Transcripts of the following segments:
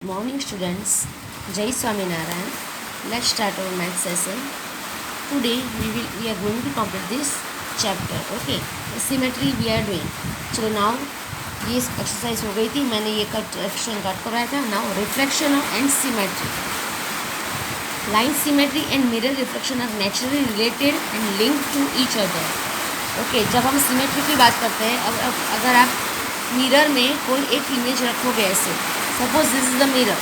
morning, students. Jai Swaminarayan. Let's start our math session. Today we are going to complete this chapter. Okay. Symmetry we are doing. चलो now ये exercise हो गई थी, मैंने ये reflection cut कराया था. Now reflection and symmetry. Line symmetry and mirror reflection are naturally related and linked to each other. Okay, जब हम सिमेट्री की बात करते हैं, अब अगर आप मिरर में कोई एक इमेज रखोगे, ऐसे suppose this is the mirror,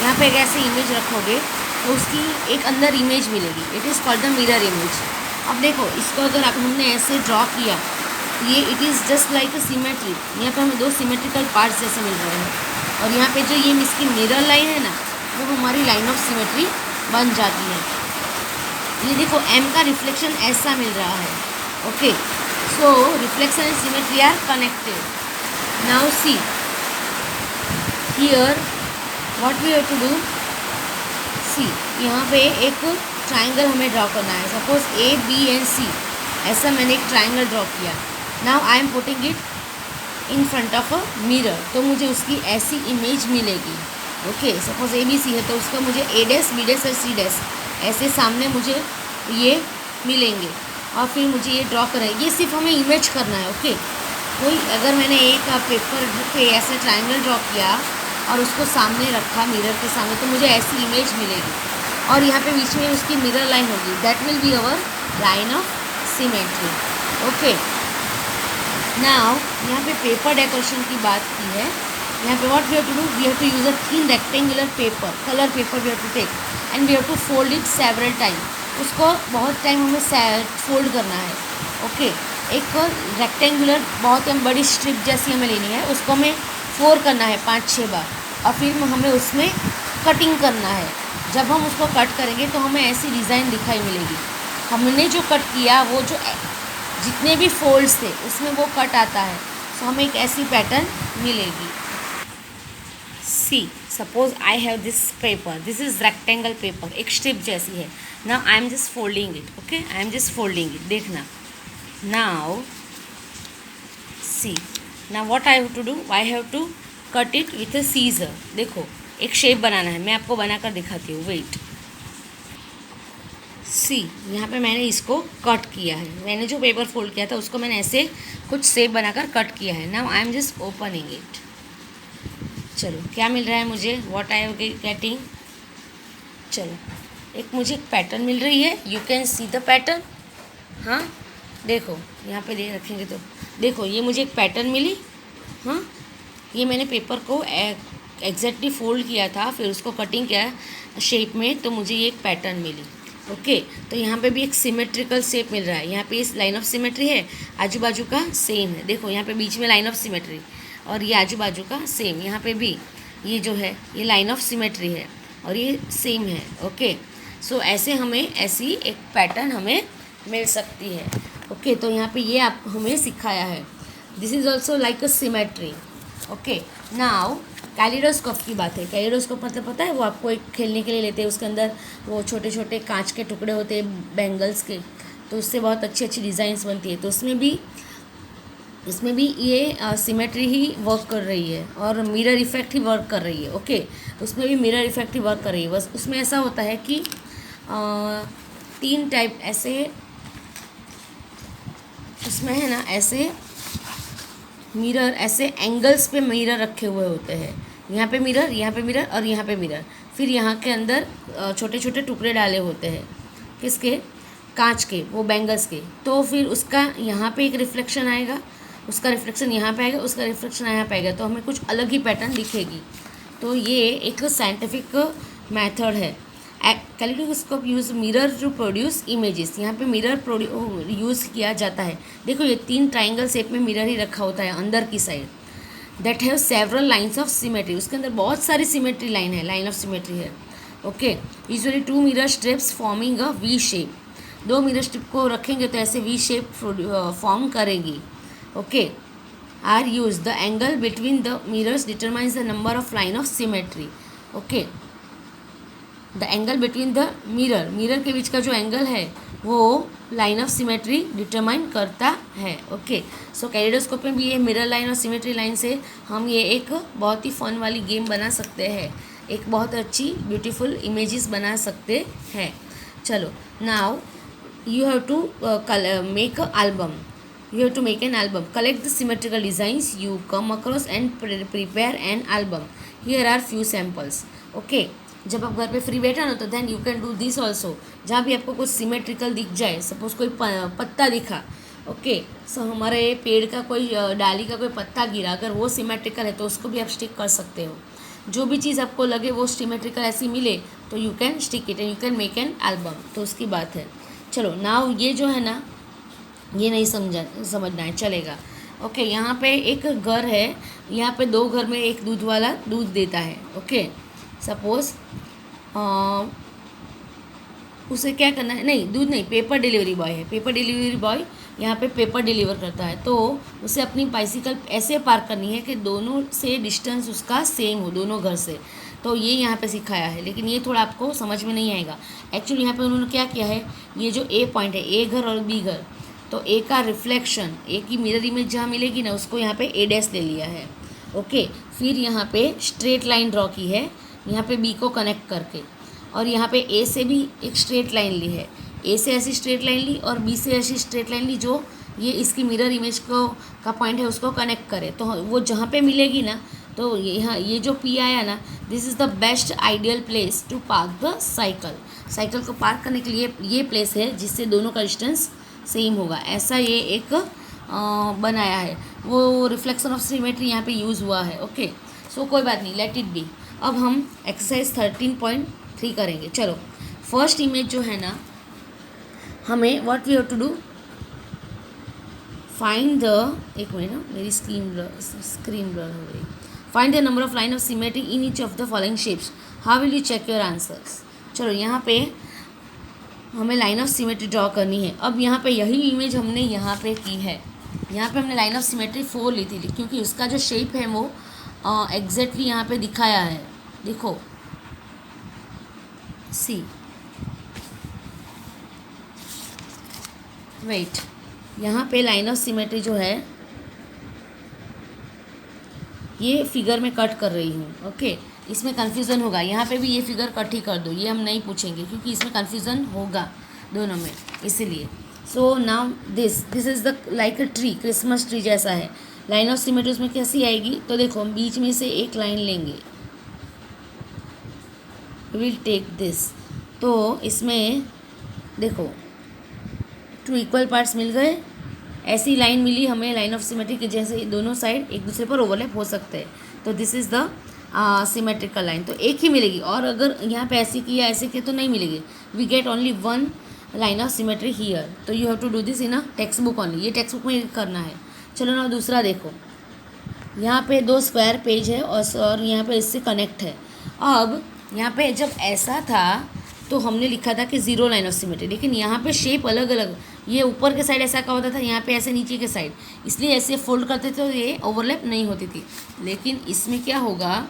यहाँ पे एक ऐसे इमेज रखोगे तो उसकी एक अंदर इमेज मिलेगी. It is called the mirror image. अब देखो, इसको अगर हमने ऐसे ड्रॉ किया, ये it is just like a symmetry. यहाँ पे हमें दो सिमेट्रिकल पार्ट्स जैसे मिल रहे हैं, और यहाँ पे जो ये इसकी मिरर लाइन है ना, वो हमारी लाइन ऑफ सिमेट्री बन जाती है. ये देखो, एम का रिफ्लेक्शन ऐसा मिल रहा है. Okay, so reflection and symmetry are connected. Now see here what we have to do. See, यहाँ पे एक ट्राइंगल हमें ड्रॉ करना है. Suppose A B and C, ऐसा मैंने एक ट्राइंगल ड्रॉ किया. Now I am putting it in front of a mirror, तो मुझे उसकी ऐसी इमेज मिलेगी. Okay, suppose A B C है, तो उसका मुझे ए डैश बी डैश और सी डैश ऐसे सामने मुझे ये मिलेंगे, और फिर मुझे ये ड्रॉ करना है. ये सिर्फ हमें इमेज करना है. ओके, कोई अगर मैंने एक पेपर पे ऐसे ट्राइंगल ड्रॉ किया और उसको सामने रखा मिरर के सामने, तो मुझे ऐसी इमेज मिलेगी, और यहाँ पे बीच में उसकी मिरर लाइन होगी. That will be our line of symmetry. Okay, now यहाँ पे पेपर डेकोरेशन की बात की है. यहाँ पे what we have to do, we have to use a thin rectangular paper, colour paper we have to take, and we have to fold it several time. उसको बहुत टाइम हमें फोल्ड करना है. ओके, एक रेक्टेंगुलर बहुत बड़ी strip जैसी हमें लेनी है, उसको हमें फोल्ड करना है 5-6 बार, और फिर हमें उसमें कटिंग करना है. जब हम उसको कट करेंगे तो हमें ऐसी डिज़ाइन दिखाई मिलेगी. हमने जो कट किया, वो जो जितने भी फोल्ड्स थे उसमें वो कट आता है, तो हमें एक ऐसी पैटर्न मिलेगी. See, suppose I have this paper, this is rectangle paper, एक स्ट्रिप जैसी है. Now I am just folding it. Okay, I am just folding it. देखना. Now see, now what I have to do, I have to cut it with a scissor. देखो, एक shape बनाना है, मैं आपको बनाकर दिखाती हूँ. वेट, सी, यहाँ पे मैंने इसको कट किया है. मैंने जो पेपर फोल्ड किया था उसको मैंने ऐसे कुछ शेप बनाकर कट किया है. Now I am just opening it. चलो, क्या मिल रहा है मुझे, व्हाट आई एम गेटिंग. चलो, एक मुझे एक पैटर्न मिल रही है. You can see the pattern. हाँ, देखो यहाँ पे दे रखेंगे तो देखो, ये मुझे एक पैटर्न मिली. हाँ, ये मैंने पेपर को एग्जैक्टली फोल्ड किया था, फिर उसको कटिंग किया शेप में, तो मुझे ये एक पैटर्न मिली. ओके, तो यहाँ पे भी एक सिमेट्रिकल शेप मिल रहा है. यहाँ पे इस लाइन ऑफ सिमेट्री है, आजू बाजू का सेम है. देखो, यहाँ पे बीच में लाइन ऑफ सिमेट्री, और ये आजू बाजू का सेम. यहाँ पे भी ये जो है, ये लाइन ऑफ सिमेट्री है, और ये सेम है. ओके, सो ऐसे हमें ऐसी एक पैटर्न हमें मिल सकती है. ओके, तो यहाँ पे ये आप हमें सिखाया है. This is also like a symmetry. Okay, now kaleidoscope की बात है. कैलिडोस्कोप मतलब पता है, वो आपको एक खेलने के लिए लेते हैं. उसके अंदर वो छोटे छोटे कांच के टुकड़े होते हैं बैंगल्स के, तो उससे बहुत अच्छी अच्छी डिज़ाइंस बनती है. तो इसमें भी ये सिमेट्री ही वर्क कर रही है, और मिरर इफेक्ट ही वर्क कर रही है. ओके, उसमें भी मिरर इफेक्ट ही वर्क कर रही है. बस उसमें ऐसा होता है कि 3 टाइप ऐसे उसमें है ना, ऐसे मिरर, ऐसे एंगल्स पे मिरर रखे हुए होते हैं. यहाँ पे मिरर, यहाँ पे मिरर, और यहाँ पे मिरर. फिर यहाँ के अंदर छोटे छोटे टुकड़े डाले होते हैं. किसके? कांच के, वो बैंगल्स के. तो फिर उसका यहाँ पे एक रिफ्लेक्शन आएगा, उसका रिफ्लेक्शन यहाँ पे आएगा, उसका रिफ्लेक्शन यहाँ पे आएगा, तो हमें कुछ अलग ही पैटर्न दिखेगी. तो ये एक साइंटिफिक मेथड है. Kaleidoscope use mirror to produce images. यहाँ पे मिरर यूज़ किया जाता है. देखो, ये 3 ट्राइंगल शेप में मिरर ही रखा होता है अंदर की side. That have several lines of symmetry. उसके अंदर बहुत सारी सिमेट्री लाइन है, लाइन ऑफ सिमेट्री है. Okay, usually 2 mirror strips forming a V shape. 2 mirror strip को रखेंगे तो ऐसे वी शेप फॉर्म करेगी. Okay, are use the angle between the mirrors determines the number of line of symmetry. Okay, the angle between the mirror के बीच का जो angle है वो लाइन ऑफ सिमेट्री डिटरमाइन करता है. ओके, सो कैलिडोस्कोप में भी ये मिरर लाइन और सिमेट्री लाइन से हम ये एक बहुत ही फन वाली गेम बना सकते हैं. एक बहुत अच्छी ब्यूटीफुल इमेजेस बना सकते हैं। चलो, now you have to make a album. You have to make an album. Collect the symmetrical designs you come across and prepare an album. Here are few samples. Okay, जब आप घर पे free बैठा ना, तो then you can do this also. जहाँ भी आपको कुछ सिमेट्रिकल दिख जाए, सपोज कोई पत्ता दिखा, ओके, सो हमारे पेड़ का कोई डाली का कोई पत्ता गिरा, अगर वो सिमेट्रिकल है तो उसको भी आप स्टिक कर सकते हो। जो भी चीज़ आपको लगे वो सिमेट्रिकल ऐसी मिले तो you can stick it and you can make an album. तो उसकी बात है। चलो, नाउ ये जो है ना, ये नहीं समझना है, चलेगा। ओके, यहाँ पे एक घर है, यहाँ पे दो घर में एक दूध वाला दूध देता है। ओके, सपोज उसे क्या करना है, नहीं दूध नहीं, पेपर डिलीवरी बॉय है। पेपर डिलीवरी बॉय यहाँ पे पेपर डिलीवर करता है, तो उसे अपनी बाइसिकल ऐसे पार्क करनी है कि दोनों से डिस्टेंस उसका सेम हो, दोनों घर से। तो ये यहाँ पे सिखाया है, लेकिन ये थोड़ा आपको समझ में नहीं आएगा। एक्चुअली यहाँ पे उन्होंने क्या किया है, ये जो ए पॉइंट है, ए घर और बी घर, तो ए का रिफ्लेक्शन, ए की मिरर इमेज जहाँ मिलेगी ना, उसको यहाँ पे ए डैश ले लिया है। ओके, फिर यहाँ पे स्ट्रेट लाइन ड्रॉ की है, यहाँ पे बी को कनेक्ट करके, और यहाँ पे ए से भी एक स्ट्रेट लाइन ली है, ए से ऐसी स्ट्रेट लाइन ली और बी से ऐसी स्ट्रेट लाइन ली, जो ये इसकी मिरर इमेज को का पॉइंट है उसको कनेक्ट करे। तो वो जहाँ पे मिलेगी ना, तो यहाँ ये जो पी आया ना, this is the best ideal place to park the cycle. Cycle को पार्क करने के लिए ये प्लेस है जिससे दोनों का डिस्टेंस सेम होगा। ऐसा ये एक बनाया है, वो रिफ्लेक्शन ऑफ सिमेट्री यहाँ पे यूज़ हुआ है। ओके, सो कोई बात नहीं, लेट इट बी। अब हम एक्सरसाइज 13.3 करेंगे। चलो, फर्स्ट इमेज जो है ना, हमें what we have to do, find the, एक मिनट ना, मेरी स्क्रीन ब्लर हो गई। Find the number of line of symmetry in each of the following shapes, how will you check your answers. चलो, यहाँ पे हमें लाइन ऑफ सिमेट्री ड्रॉ करनी है। अब यहाँ पे यही इमेज हमने यहाँ पे की है, यहाँ पे हमने लाइन ऑफ सिमेट्री 4 ली थी, क्योंकि उसका जो शेप है वो एग्जैक्टली यहाँ पे दिखाया है। देखो, सी, वेट, यहाँ पे लाइन ऑफ सिमेट्री जो है ये फिगर में कट कर रही हूँ। ओके, इसमें कन्फ्यूज़न होगा, यहाँ पे भी ये फिगर कट ही कर दो, ये हम नहीं पूछेंगे क्योंकि इसमें कन्फ्यूज़न होगा दोनों में, इसीलिए। So now this is the like a tree, Christmas tree जैसा है। लाइन ऑफ सिमेट्री उसमें कैसी आएगी, तो देखो, हम बीच में से एक लाइन लेंगे, विल टेक दिस, तो इसमें देखो 2 इक्वल पार्ट्स मिल गए। ऐसी लाइन मिली हमें लाइन ऑफ सिमेट्री के जैसे दोनों साइड एक दूसरे पर ओवरलैप हो सकते हैं, तो this is the symmetrical line. तो एक ही मिलेगी, और अगर यहाँ पे ऐसे किया ऐसे किया तो नहीं मिलेगी। We get only 1 line of symmetry here. तो you have to do this in a text book only, ये टेक्स्ट बुक में करना है। चलो ना, दूसरा देखो, यहाँ पे 2 स्क्वायर पेज है और यहाँ पे इससे कनेक्ट है। अब यहाँ पे जब ऐसा था तो हमने लिखा था कि 0 लाइन ऑफ सिमेट्री, लेकिन यहाँ पे शेप अलग अलग, ये ऊपर के साइड ऐसा का होता था, यहाँ पे ऐसे नीचे के साइड, इसलिए ऐसे फोल्ड करते थे तो ये ओवरलैप नहीं होती थी। लेकिन इसमें क्या होगा,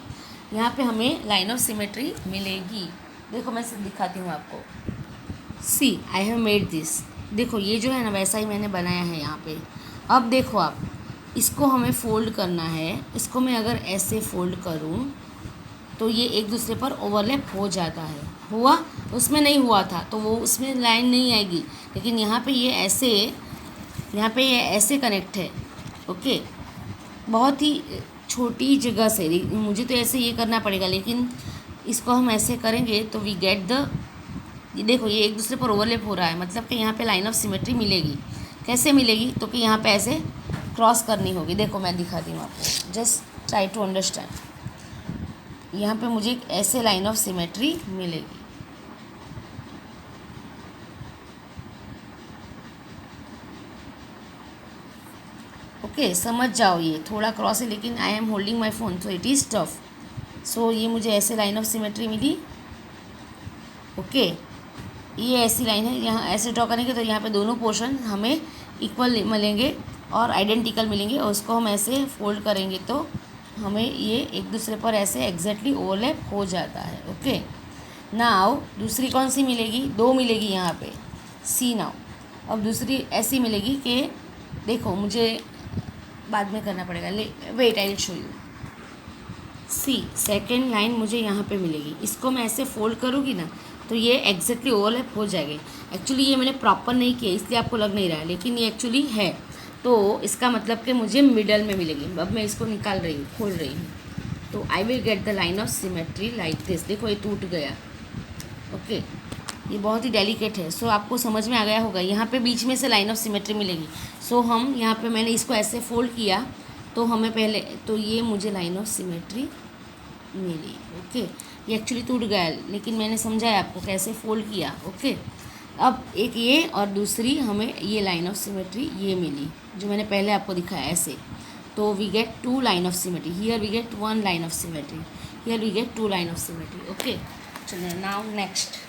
यहाँ पे हमें लाइन ऑफ सिमेट्री मिलेगी। देखो, मैं सिर्फ दिखाती हूँ आपको। सी, आई हैव मेड दिस। देखो, ये जो है ना, वैसा ही मैंने बनाया है यहाँ पे। अब देखो आप, इसको हमें फोल्ड करना है। इसको मैं अगर ऐसे फोल्ड करूँ तो ये एक दूसरे पर ओवरलैप हो जाता है। हुआ, उसमें नहीं हुआ था तो वो उसमें लाइन नहीं आएगी, लेकिन यहाँ पे ये ऐसे, यहाँ पे ये ऐसे कनेक्ट है। ओके, बहुत ही छोटी जगह से, मुझे तो ऐसे ये करना पड़ेगा, लेकिन इसको हम ऐसे करेंगे तो वी गेट द, देखो ये एक दूसरे पर ओवरलैप हो रहा है, मतलब कि यहाँ पे लाइन ऑफ सिमेट्री मिलेगी। कैसे मिलेगी, तो कि यहाँ पे ऐसे क्रॉस करनी होगी। देखो, मैं दिखाती हूँ आपको, जस्ट ट्राई टू अंडरस्टैंड। यहाँ पे मुझे एक ऐसे लाइन ऑफ सिमेट्री मिलेगी। ओके, समझ जाओ, ये थोड़ा क्रॉस है, लेकिन I am holding my phone so it is tough. So ये मुझे ऐसे लाइन ऑफ सिमेट्री मिली। ओके, ये ऐसी लाइन है, यहाँ ऐसे ड्रॉ करेंगे तो यहाँ पे दोनों पोर्शन हमें इक्वल मिलेंगे और आइडेंटिकल मिलेंगे, और उसको हम ऐसे फोल्ड करेंगे तो हमें ये एक दूसरे पर ऐसे एग्जैक्टली ओवरलैप हो जाता है। ओके, नाउ दूसरी कौन सी मिलेगी, 2 मिलेगी यहाँ पे। सी नाउ, अब दूसरी ऐसी मिलेगी कि देखो, मुझे बाद में करना पड़ेगा, wait I will show you. See second line मुझे यहाँ पे मिलेगी, इसको मैं ऐसे फोल्ड करूँगी ना तो ये एग्जैक्टली ओवरलैप हो जाएगी। एक्चुअली ये मैंने प्रॉपर नहीं किया इसलिए आपको लग नहीं रहा है, लेकिन ये एक्चुअली है। तो इसका मतलब कि मुझे मिडल में मिलेगी। अब मैं इसको निकाल रही हूँ, खोल रही हूँ, तो I will get the line of symmetry like this. देखो ये टूट गया। ओके, ये बहुत ही डेलिकेट है। सो आपको समझ में आ गया होगा, यहाँ पे बीच में से लाइन ऑफ सिमेट्री मिलेगी। सो हम यहाँ पे मैंने इसको ऐसे फोल्ड किया तो हमें पहले तो ये मुझे लाइन ऑफ सिमेट्री मिली। ओके, ये एक्चुअली टूट गया लेकिन मैंने समझाया आपको कैसे फोल्ड किया। ओके, अब एक ये और दूसरी हमें ये लाइन ऑफ सिमेट्री ये मिली जो मैंने पहले आपको दिखाया ऐसे। तो we get two line of symmetry, here we get one line of symmetry, here we get two line of symmetry. Okay, चलिए नाउ नेक्स्ट।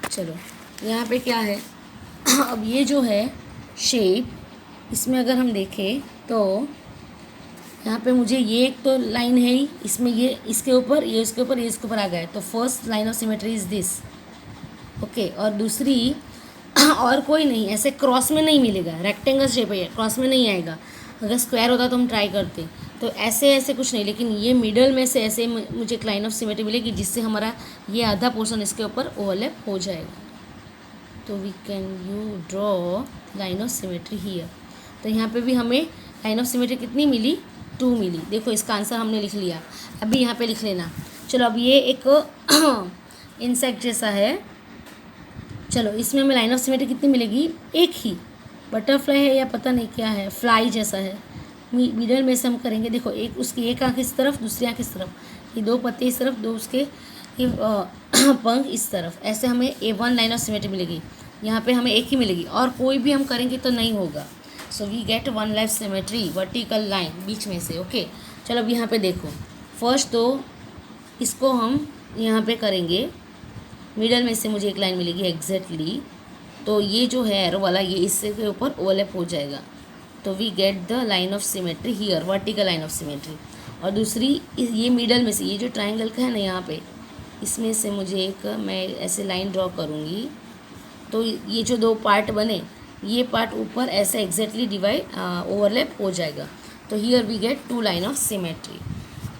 चलो यहाँ पे क्या है अब ये जो है शेप, इसमें अगर हम देखें तो यहाँ पे मुझे ये एक तो लाइन है ही, इसमें ये इसके ऊपर ये इसके ऊपर ये इसके ऊपर आ गया है, तो first line of symmetry is this. Okay, और दूसरी और कोई नहीं, ऐसे क्रॉस में नहीं मिलेगा, रेक्टेंगल शेप है, क्रॉस में नहीं आएगा। अगर स्क्वायर होता तो हम ट्राई करते, तो ऐसे ऐसे कुछ नहीं, लेकिन ये मिडल में से ऐसे मुझे एक लाइन ऑफ सिमेट्री मिलेगी जिससे हमारा ये आधा पोर्शन इसके ऊपर ओवरलैप हो जाएगा। तो we can you draw line of symmetry here. तो यहाँ पे भी हमें लाइन ऑफ सिमेट्री कितनी मिली, 2 मिली। देखो इसका आंसर हमने लिख लिया, अभी यहाँ पे लिख लेना। चलो अब ये एक इंसेक्ट जैसा है, चलो इसमें हमें लाइन ऑफ सिमेट्री कितनी मिलेगी, एक ही। बटरफ्लाई है या पता नहीं क्या है, फ्लाई जैसा है। मिडल में से हम करेंगे, देखो एक उसकी एक आँख इस तरफ, दूसरी आँख इस तरफ, ये 2 पत्ते इस तरफ, 2 उसके ये पंख इस तरफ, ऐसे हमें A1 लाइन ऑफ सिमेट्री मिलेगी। यहाँ पे हमें एक ही मिलेगी और कोई भी हम करेंगे तो नहीं होगा। So we get one line symmetry vertical line बीच में से। ओके, चलो अब यहाँ पे देखो, फर्स्ट तो इसको हम यहाँ पे करेंगे, मिडल में से मुझे एक लाइन मिलेगी एग्जैक्टली। तो ये जो है एरो वाला ये इससे के ऊपर ओवरलैप हो जाएगा। तो we get the line of symmetry here, vertical line of symmetry. और दूसरी ये मिडल में से ये जो ट्राइंगल का है ना, यहाँ पे इसमें से मुझे एक मैं ऐसे लाइन ड्रॉ करूँगी, तो ये जो 2 पार्ट बने ये पार्ट ऊपर ऐसे एग्जैक्टली डिवाइड ओवरलैप हो जाएगा। तो here we get 2 line of symmetry.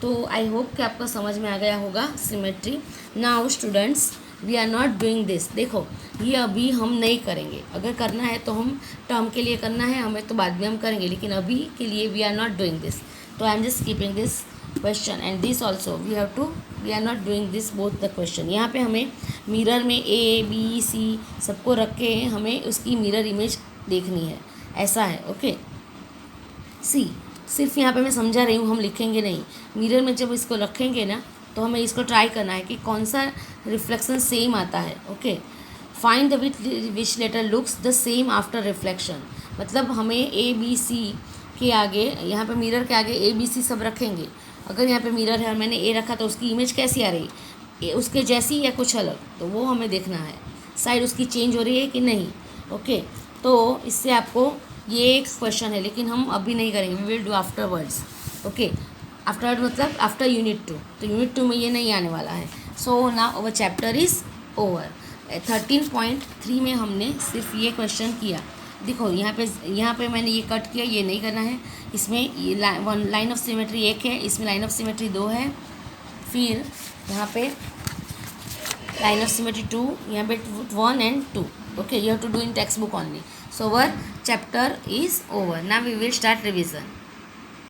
तो आई होप कि आपको समझ में आ गया होगा symmetry. Now students we are not doing this. देखो ये अभी हम नहीं करेंगे, अगर करना है तो हम टर्म के लिए करना है हमें तो बाद में हम करेंगे, लेकिन अभी के लिए we are not doing this. तो I am just keeping this question and this also we are not doing this both the question. यहाँ पे हमें मिरर में A B C सबको रख के हमें उसकी मिरर इमेज देखनी है, ऐसा है। ओके, सी सिर्फ यहाँ पे मैं समझा रही हूँ, हम लिखेंगे नहीं। मिरर में जब इसको रखेंगे ना तो हमें इसको ट्राई करना है कि कौन सा रिफ्लेक्शन सेम आता है। Okay, find the which letter looks the same after reflection. मतलब हमें A B C के आगे, यहाँ पे मिरर के आगे A B C सब रखेंगे। अगर यहाँ पे मिरर है और मैंने A रखा तो उसकी इमेज कैसी आ रही, उसके जैसी या कुछ अलग, तो वो हमें देखना है। साइड उसकी चेंज हो रही है कि नहीं। ओके, तो इससे आपको ये एक क्वेश्चन है, लेकिन हम अभी नहीं करेंगे, we will do afterwards. Okay, afterward मतलब आफ्टर यूनिट 2, तो यूनिट 2 में ये नहीं आने वाला है। So now our chapter is over. 13.3 में हमने सिर्फ ये क्वेश्चन किया। देखो यहाँ पे मैंने ये कट किया, ये नहीं करना है। इसमें ये लाइन ऑफ सिमेट्री 1 है, इसमें लाइन ऑफ सिमेट्री 2 है, फिर यहाँ पे लाइन ऑफ सिमेट्री 2, यहाँ पे 1 and 2. Okay, you have to do in textbook only. So our chapter is over. Now we will start revision.